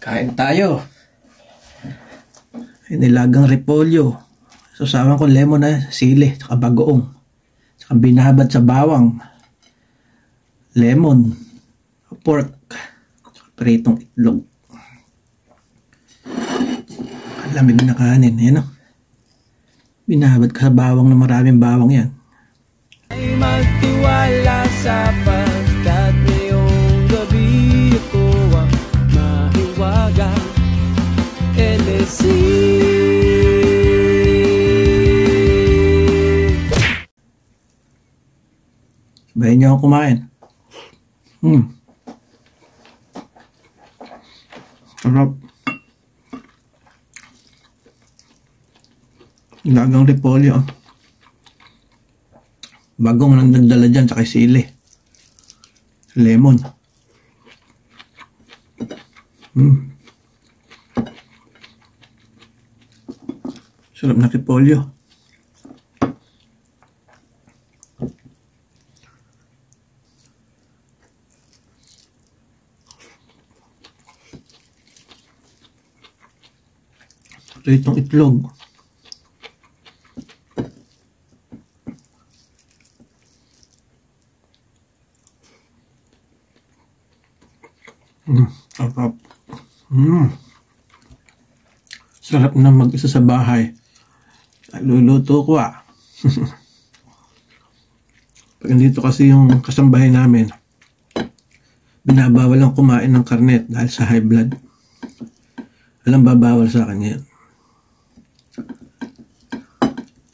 Kain tayo. Nilagang repolyo. Susawan ko lemon na sili, saka bagoong. Saka binabad sa bawang. Lemon. Pork. Saka pritong itlog. Lamig na kanin. Yan o. Binabad ka sa bawang na maraming bawang yan. Ay magtiwala sapagkat ngayong gabi ako ang mahiwagang LSC. Sabahin niyo ako kumain. Sarap. Nilagang repolyo. Bagong nang nagdala dyan, tsaka sili. Lemon. Sarap na repolyo. Pritong itlog. Sarap. Sarap na mag-isa sa bahay. Luluto ko Pag nandito kasi yung kasambahay namin, binabawal ang kumain ng karne dahil sa high blood. Walang babawal sa akin yan.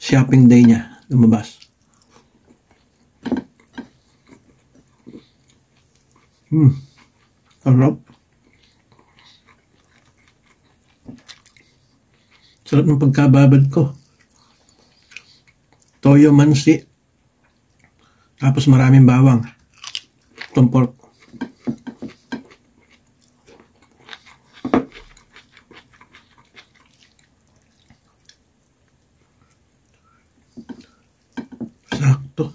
Shopping day niya, lumabas. Sarap. Sarap ng pagkababad ko. Toyo mansi. Tapos maraming bawang. Itong pork. Sakto.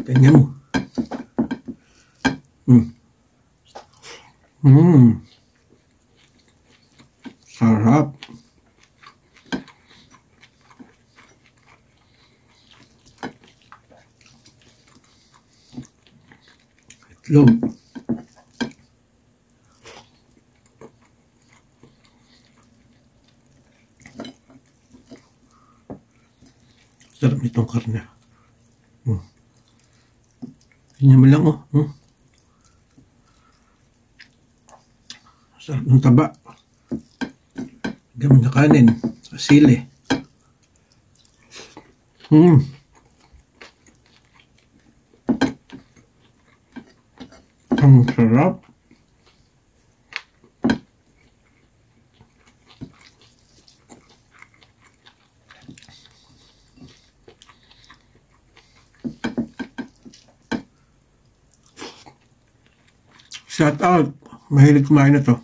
Tingnan mo. Sarap. Itlog. Sarap nitong karne. Ganyan mo lang Sarap ng taba. Gamit na kanin. Sili. Ang sarap. Shout out. Mahilig kumain na to.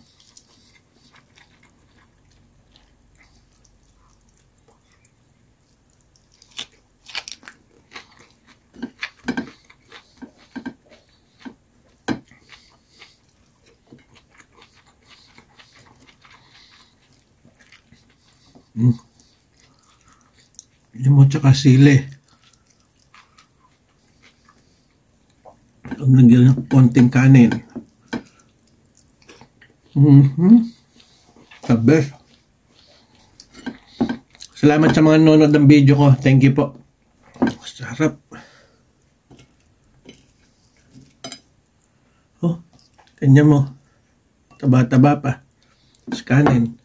Limon tsaka sili. Ang nagyan ng konting kanin. The best. Salamat sa mga nanonood ng video ko. Thank you po. Sarap. Tingnan mo. Taba-taba pa. Kanin.